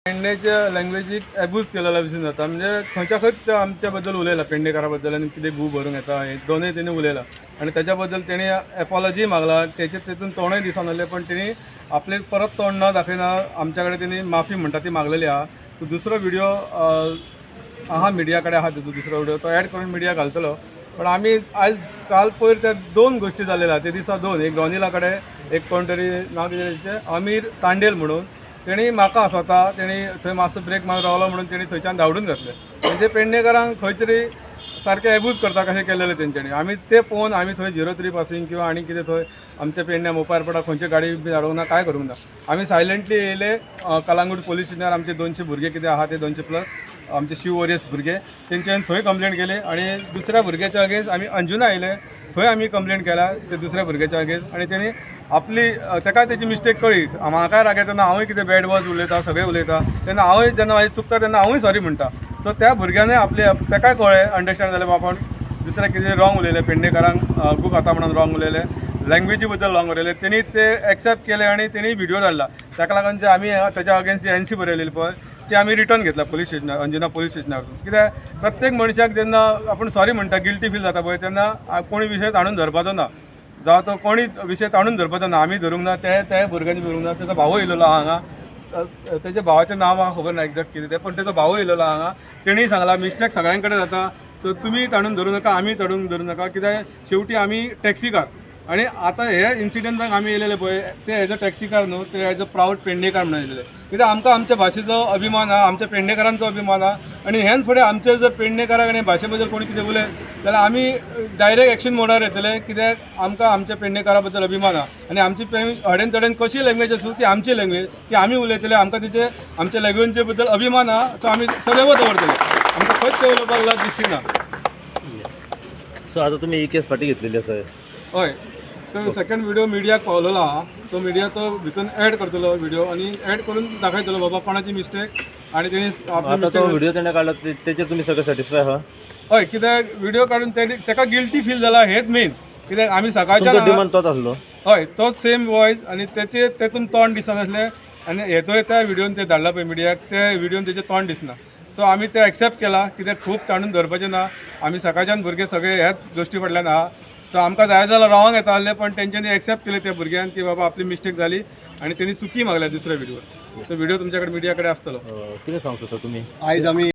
पेडणेच्या लँग्वेजीक abuse केलेला दिसून जाता. म्हणजे खंयच्या खंयच आमच्या बद्दल उलयला, पेडणेकारा बद्दल आनी कितें गू भरूंक येता हे दोनूय तेणी उलयला. आनी त्याच्या बद्दल तेणी एपॉलॉजी मागला. तेतून तोंडय दिसन आसलें, पण तेणी आपले परत तोंड न दाखयना आमच्या कडेन तेणी माफी म्हणटा ती मागलेली आहा. तो दुसरो व्हिडिओ आहा मिडिया कडेन आहा, तेजो दुसरो व्हिडिओ तो ॲड करून मिडिया घालतलो. पण आमी आयज काल पयर त्या दोन गोष्टी जाल्लेल्या, ते दिसा दोन, एक डॉनिला कडेन, एक कोण तरी नांव कितें अमीर तांडेल म्हणून, तेणी म्हाका स्वता तेणी थंय मातसो ब्रेक मारून रावलो म्हणून तेणी थंयच्यान धांवडून घातले. म्हणजे पेडणेकारांक खंय तरी सारकें एब्यूज करता कशें केलेलें तेंच्यांनी. आमी ते पळोवन आमी थंय 03 पासिंग किंवा आनी कितें थंय आमच्या पेडण्या मोपार पडा खंयची गाडी बी धाडूंक ना, काय करूंक ना. आमी सायलंटली येयले. कलांगूट पोलीस स्टेशनार आमचे 200 भुरगे कितें आहा ते 200+ आमचे शिव वॉरियर्स भुरगे, तेंच्यांनी थंय कंप्लेंट केली. आनी दुसऱ्या भुरग्याच्या अगेन्स्ट आमी अंजुना आयले, थंय आमी कंप्लेंट केला ते दुसऱ्या भुरग्याच्या अगेन्स्ट. आनी तेणी आपली ताका तेची मिस्टेक कळ्ळी. म्हाका राग येता तेन्ना हांवूय कितें बॅड वर्ड्स उलयता, सगळें उलयता, तेन्ना हांवूय जेन्ना म्हाजें चुकता तेन्ना हांवूय सॉरी म्हणटा. सो त्या भुरग्यानूय आपली ताकाय कळ्ळें, अंडरस्टँड जालें बाबा दुसऱ्या कितें रॉंग उलयलें, पेडणेकारांक गू खाता म्हणून रॉंग उलयलें, लँग्वेजी बद्दल रॉंग उलयलें. तेणी ते एक्सेप्ट केले आनी तेणी व्हिडिओ धाडला. ताका लागून जे आमी ताच्या अगेन्स्ट NC बरयलेली पळय ती आमी रिटर्न घेतला पोलीस स्टेशनार, अंजुना पोलीस स्टेशनार. कित्याक प्रत्येक मनशाक जेन्ना आपूण सॉरी म्हणटा, गिल्टी फील जाता पळय, तेन्ना कोणी विशय ताणून धरपाचो ना. जावं तो कोणी विशय ताणून धरपाचो ना. आमी धरूंक ना, त्या भुरग्यांनी धरूंक ना. तेजो भावूय येयलेलो हांगा, तेच्या भावाचें नांव म्हाका खबर ना एक्झॅक्ट कितें तें, पण तेजो भावूय येयलेलो हांगा. तेणी सांगला मिस्टेक सगळ्यां कडेन जाता, सो तुमी ताणून धरूं नाका, आमी ताणून धरूं नाका. कित्याक शेवटी आमी टॅक्सीकार. आनी आतां हे इन्सिडंटाक आमी येयलेले पळय ते एज अ टॅक्सीकार न्हू, ते एज अ प्राऊड पेडणेकार म्हणून येयलेले. कित्याक आमकां आमच्या भाशेचो अभिमान आहा, आमच्या पेडणेकारांचो अभिमान आहा. आनी हेन फुडें आमचे जर पेडणेकाराक आनी भाशे बद्दल कोणी कितें उलय जाल्यार आमी डायरेक्ट एक्शन मोडार येतले. कित्याक आमकां आमच्या पेडणेकारा बद्दल अभिमान आहा. आनी आमची हडेन तडेन कशी लँग्वेज आसूं ती आमची लँग्वेज, ती आमी उलयतले. आमकां तिचे आमच्या लँग्वेजे बद्दल अभिमान आहा, तो आमी सदैव दवरतले. आमकां खंयच ते उलोवपाक लाज दिसना. सो आता तुम्ही केस फाटी घेतलेली आसा. हय, तो सेकंड व्हिडिओ मिडियाक पावलेलो आहा. तो मिडिया तो भितून ॲड करतलो व्हिडिओ आनी ॲड करून दाखयतलो बाबा कोणाची मिस्टेक. आनी तेणी आता तो व्हिडिओ तेणे काढला तेचेर तुमी सगळे सॅटिस्फाय आहा? हय, कित्याक व्हिडिओ काडून ताका गिल्टी फील जाला हेच मेन. कित्याक आमी सकाळच्यान डिमांड तोच आसलो. हय, तोच सेम वॉयस आनी तेतून तोंड दिसनासलें. आनी हे तर त्या व्हिडिओन ते धाडला पळय मिडियाक, त्या व्हिडिओन तेचें तोंड दिसना. सो आमी ते एक्सेप्ट केला. कित्याक खूब ताणून धरपाचें ना. आमी सकाळच्यान भुरगे सगळे ह्याच गोश्टी फाटल्यान आहा. सो आमकां जाय जाल्यार रावंक येता आसलें, पण तेंच्यांनी एक्सेप्ट केलें त्या भुरग्यान की बाबा आपली मिस्टेक जाली आनी तेणी चुकी मागल्या दुसऱ्या व्हिडिओर. तो व्हिडिओ तुमच्या कडेन मिडिया कडेन आसतलो. कितें सांगू सोदता तुमी? आयज आमी